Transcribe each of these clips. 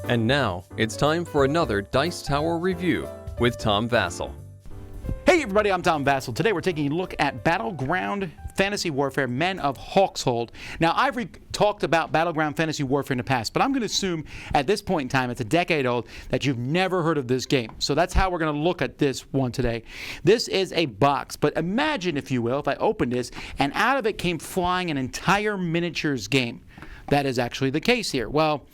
And now, it's time for another Dice Tower review with Tom Vasel. Hey everybody, I'm Tom Vasel. Today we're taking a look at Battleground Fantasy Warfare, Men of Hawkshold. Now, I've talked about Battleground Fantasy Warfare in the past, but I'm going to assume at this point in time, it's a decade old, that you've never heard of this game. So that's how we're going to look at this one today. This is a box, but imagine, if you will, if I opened this and out of it came flying an entire miniatures game. That is actually the case here. Well,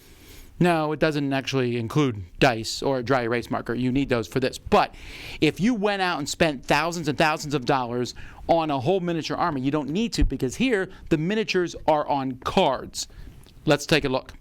no, it doesn't actually include dice or a dry erase marker. You need those for this. But if you went out and spent thousands and thousands of dollars on a whole miniature army, you don't need to, because here the miniatures are on cards. Let's take a look.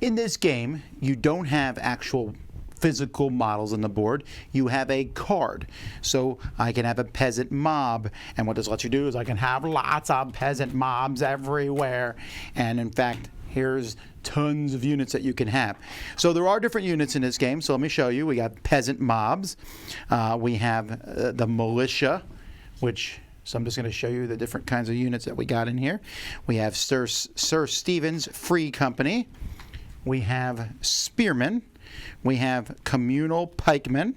In this game, you don't have actual physical models on the board. You have a card. So I can have a peasant mob, and what this lets you do is I can have lots of peasant mobs everywhere. And in fact, here's tons of units that you can have. So there are different units in this game. So let me show you. We got peasant mobs. We have the militia, which... So I'm just going to show you the different kinds of units that we got in here. We have Sir Stephen's Free Company. We have spearmen. We have communal pikemen.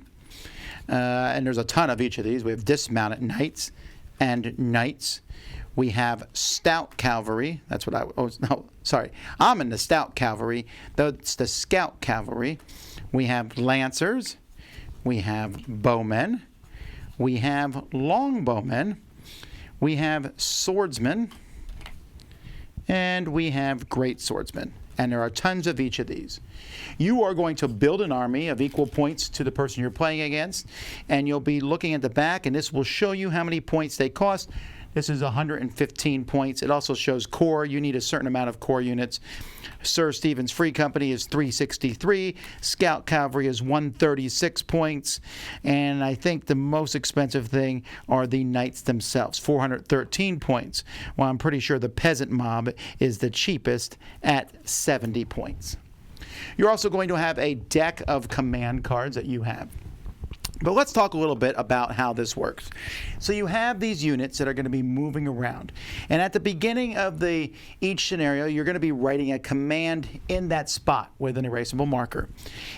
And there's a ton of each of these. We have dismounted knights and knights. We have stout cavalry. That's what I'm in the stout cavalry. That's the scout cavalry. We have lancers. We have bowmen. We have longbowmen. We have swordsmen. And we have great swordsmen. And there are tons of each of these. You are going to build an army of equal points to the person you're playing against, and you'll be looking at the back, and this will show you how many points they cost. This is 115 points. It also shows core. You need a certain amount of core units. Sir Stephen's Free Company is 363. Scout Cavalry is 136 points. And I think the most expensive thing are the knights themselves, 413 points. Well, I'm pretty sure the peasant mob is the cheapest at 70 points. You're also going to have a deck of command cards that you have. But let's talk a little bit about how this works. So you have these units that are going to be moving around. And at the beginning of each scenario, you're going to be writing a command in that spot with an erasable marker.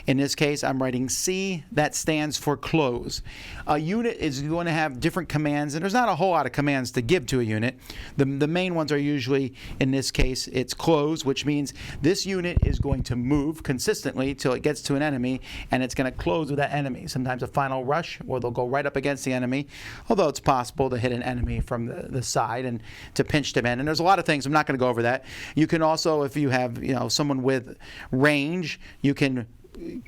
In this case, I'm writing C. That stands for close. A unit is going to have different commands, and there's not a whole lot of commands to give to a unit. The main ones are usually, in this case, it's close, which means this unit is going to move consistently till it gets to an enemy, and it's going to close with that enemy. Sometimes a final rush, or they'll go right up against the enemy, although it's possible to hit an enemy from the side and to pinch them in. And there's a lot of things. I'm not going to go over that. You can also, if you have someone with range, you can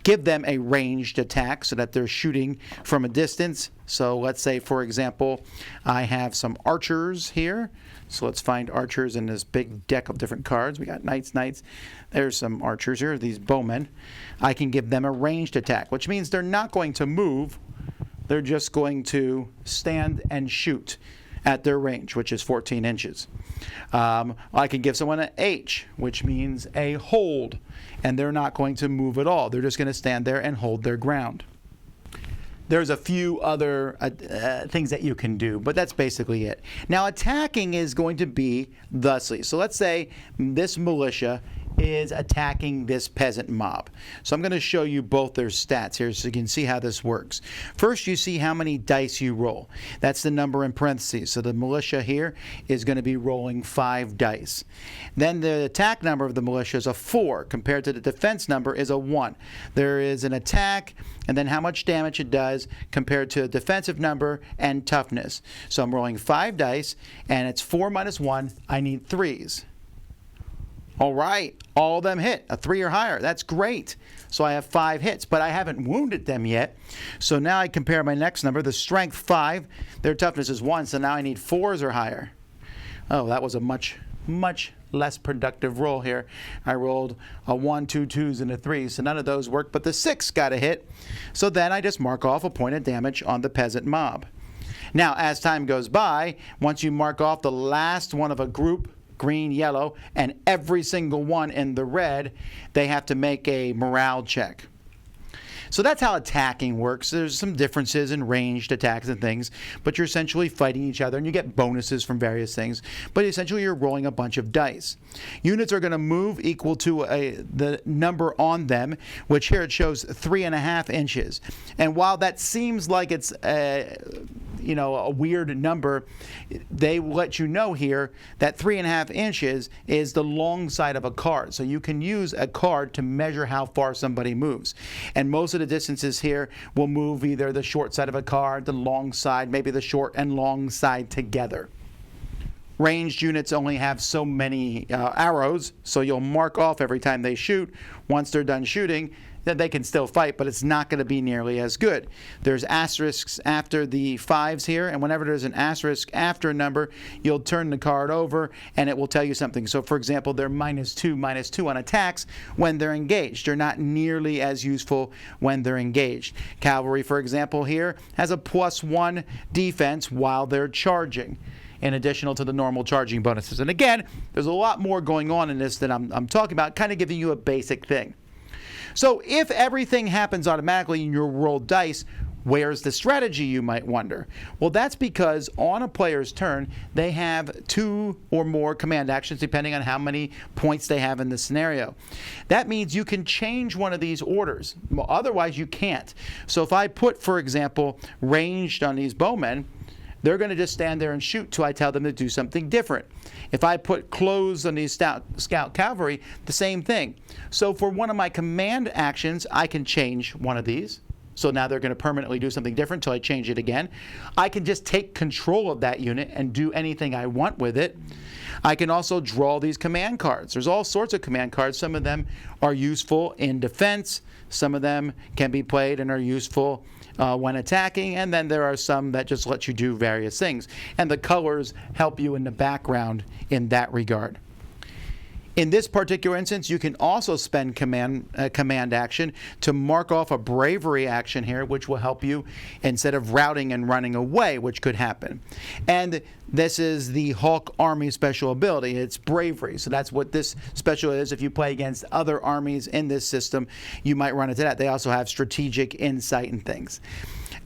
give them a ranged attack so that they're shooting from a distance. So let's say, for example, I have some archers here. So let's find archers in this big deck of different cards. We got knights. There's some archers here, these bowmen. I can give them a ranged attack, which means they're not going to move. They're just going to stand and shoot at their range, which is 14 inches. I can give someone an H, which means a hold, and they're not going to move at all. They're just going to stand there and hold their ground. There's a few other things that you can do, but that's basically it. Now, attacking is going to be thusly. So let's say this militia is attacking this peasant mob. So I'm going to show you both their stats here so you can see how this works. First, you see how many dice you roll. That's the number in parentheses. So the militia here is going to be rolling 5 dice. Then the attack number of the militia is a 4 compared to the defense number is a 1. There is an attack and then how much damage it does compared to a defensive number and toughness. So I'm rolling 5 dice and it's 4 minus 1. I need 3s. All right, all of them hit, a 3 or higher. That's great. So I have 5 hits, but I haven't wounded them yet. So now I compare my next number, the strength 5, their toughness is 1, so now I need 4s or higher. Oh, that was a much less productive roll here. I rolled a 1, 2 2s, and a 3, so none of those worked, but the 6 got a hit. So then I just mark off a point of damage on the peasant mob. Now, as time goes by, once you mark off the last one of a group green, yellow, and every single one in the red, they have to make a morale check. So that's how attacking works. There's some differences in ranged attacks and things, but you're essentially fighting each other, and you get bonuses from various things. But essentially, you're rolling a bunch of dice. Units are going to move equal to the number on them, which here it shows 3.5 inches. And while that seems like it's a weird number, they let you know here that 3.5 inches is the long side of a card. So you can use a card to measure how far somebody moves. And most of the distances here will move either the short side of a card, the long side, maybe the short and long side together. Ranged units only have so many arrows, so you'll mark off every time they shoot. Once they're done shooting, then they can still fight, but it's not going to be nearly as good. There's asterisks after the 5s here, and whenever there's an asterisk after a number, you'll turn the card over, and it will tell you something. So, for example, they're -2 on attacks when they're engaged. They're not nearly as useful when they're engaged. Cavalry, for example, here has a +1 defense while they're charging, in addition to the normal charging bonuses. And again, there's a lot more going on in this than I'm talking about, kind of giving you a basic thing. So if everything happens automatically in your rolled dice, where's the strategy, you might wonder? Well, that's because on a player's turn, they have 2 or more command actions depending on how many points they have in the scenario. That means you can change one of these orders. Well, otherwise, you can't. So if I put, for example, ranged on these bowmen, they're going to just stand there and shoot till I tell them to do something different. If I put closed on these scout cavalry, the same thing. So for one of my command actions, I can change one of these. So now they're going to permanently do something different until I change it again. I can just take control of that unit and do anything I want with it. I can also draw these command cards. There's all sorts of command cards. Some of them are useful in defense. Some of them can be played and are useful when attacking, and then there are some that just let you do various things. And the colors help you in the background in that regard. In this particular instance, you can also spend command action to mark off a bravery action here, which will help you instead of routing and running away, which could happen. And this is the Hawk Army special ability. It's bravery. So that's what this special is. If you play against other armies in this system, you might run into that. They also have strategic insight and things.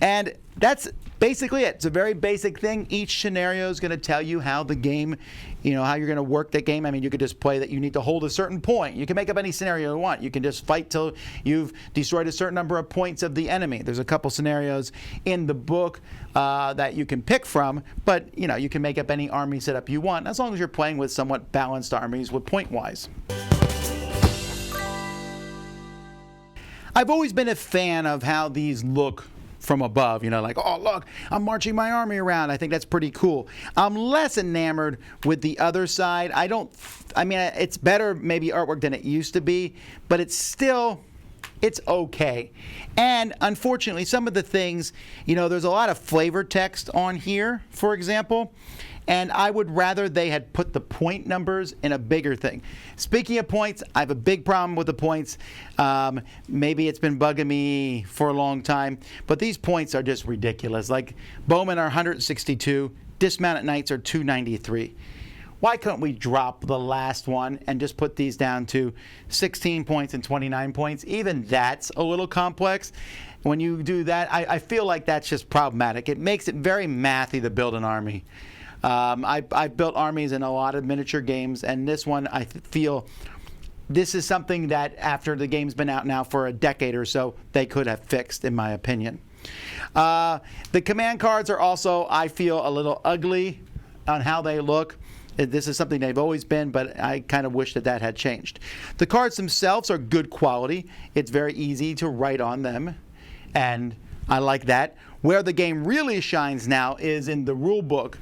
And that's basically it. It's a very basic thing. Each scenario is going to tell you how the game, how you're going to work that game. I mean, you could just play that you need to hold a certain point. You can make up any scenario you want. You can just fight till you've destroyed a certain number of points of the enemy. There's a couple scenarios in the book that you can pick from, but you can make up any army setup you want as long as you're playing with somewhat balanced armies with point-wise. I've always been a fan of how these look from above, like, oh, look, I'm marching my army around. I think that's pretty cool. I'm less enamored with the other side. It's better maybe artwork than it used to be, but it's okay. And unfortunately, some of the things, there's a lot of flavor text on here, for example, and I would rather they had put the point numbers in a bigger thing. Speaking of points, I have a big problem with the points. Maybe it's been bugging me for a long time, but these points are just ridiculous. Like, bowmen are 162, dismounted knights are 293. Why couldn't we drop the last one and just put these down to 16 points and 29 points? Even that's a little complex. When you do that, I feel like that's just problematic. It makes it very mathy to build an army. I've built armies in a lot of miniature games, and this one, I feel this is something that after the game's been out now for a decade or so, they could have fixed, in my opinion. The command cards are also, I feel, a little ugly on how they look. This is something they've always been, but I kind of wish that had changed. The cards themselves are good quality. It's very easy to write on them, and I like that. Where the game really shines now is in the rule book.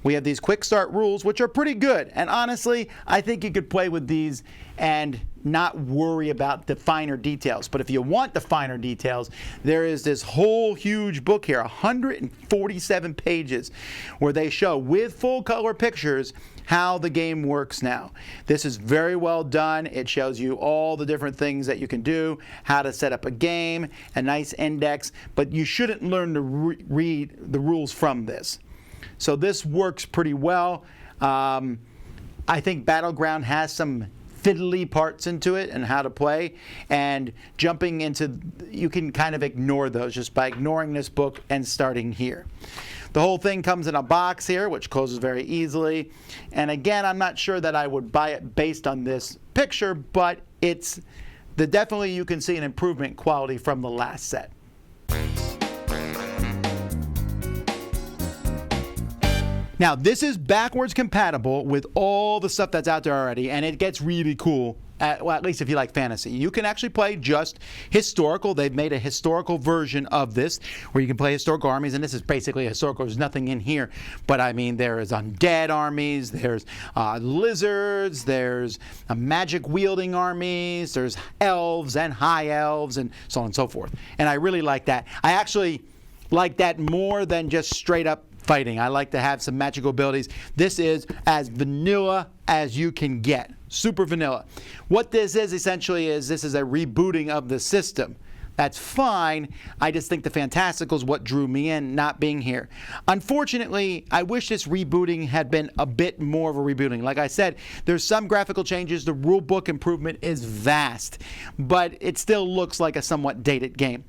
We have these quick start rules, which are pretty good. And honestly, I think you could play with these and not worry about the finer details. But if you want the finer details, there is this whole huge book here, 147 pages, where they show with full color pictures how the game works now. This is very well done. It shows you all the different things that you can do, how to set up a game, a nice index, but you shouldn't learn to read the rules from this. So this works pretty well. I think Battleground has some fiddly parts into it and how to play, and jumping into, you can kind of ignore those just by ignoring this book and starting here. The whole thing comes in a box here, which closes very easily. And again, I'm not sure that I would buy it based on this picture, but it's definitely you can see an improvement quality from the last set. Now, this is backwards compatible with all the stuff that's out there already, and it gets really cool, at least if you like fantasy. You can actually play just historical. They've made a historical version of this where you can play historical armies, and this is basically historical. There's nothing in here, but I mean, there is undead armies, there's lizards, there's magic-wielding armies, there's elves and high elves, and so on and so forth. And I really like that. I actually like that more than just straight-up fighting. I like to have some magical abilities. This is as vanilla as you can get. Super vanilla. What this is essentially is this is a rebooting of the system. That's fine. I just think the Fantastical is what drew me in, not being here. Unfortunately, I wish this rebooting had been a bit more of a rebooting. Like I said, there's some graphical changes. The rule book improvement is vast, but it still looks like a somewhat dated game.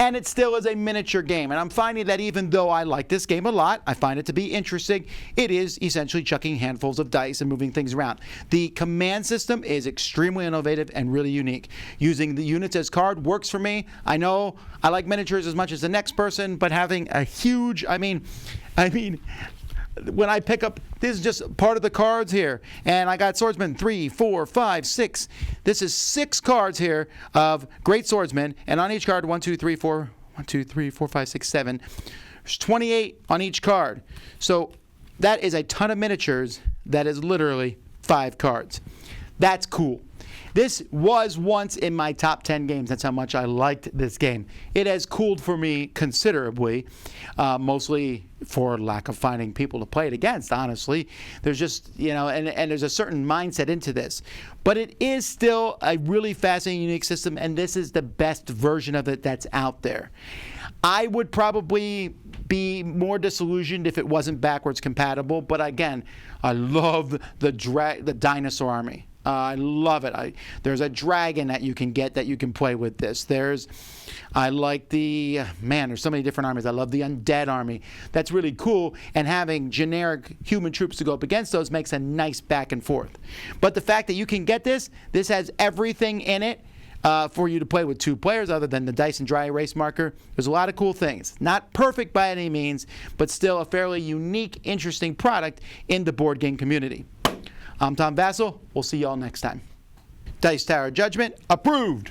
And it still is a miniature game. And I'm finding that even though I like this game a lot, I find it to be interesting, it is essentially chucking handfuls of dice and moving things around. The command system is extremely innovative and really unique. Using the units as card works for me. I know I like miniatures as much as the next person, but having a huge, I mean, when I pick up, this is just part of the cards here, and I got swordsman 3, 4, 5, 6. This is 6 cards here of great swordsmen, and on each card 1, 2, 3, 4, 1, 2, 3, 4, 5, 6, 7. There's 28 on each card. So that is a ton of miniatures. That is literally 5 cards. That's cool. This was once in my top 10 games. That's how much I liked this game. It has cooled for me considerably, mostly for lack of finding people to play it against, honestly. There's just, you know, and there's a certain mindset into this. But it is still a really fascinating, unique system, and this is the best version of it that's out there. I would probably be more disillusioned if it wasn't backwards compatible, but again, I love the dinosaur army. I love it. There's a dragon that you can get that you can play with this. I like there's so many different armies. I love the undead army. That's really cool. And having generic human troops to go up against those makes a nice back and forth. But the fact that you can get this has everything in it for you to play with 2 players other than the dice and dry erase marker. There's a lot of cool things. Not perfect by any means, but still a fairly unique, interesting product in the board game community. I'm Tom Vasel. We'll see y'all next time. Dice Tower Judgment approved.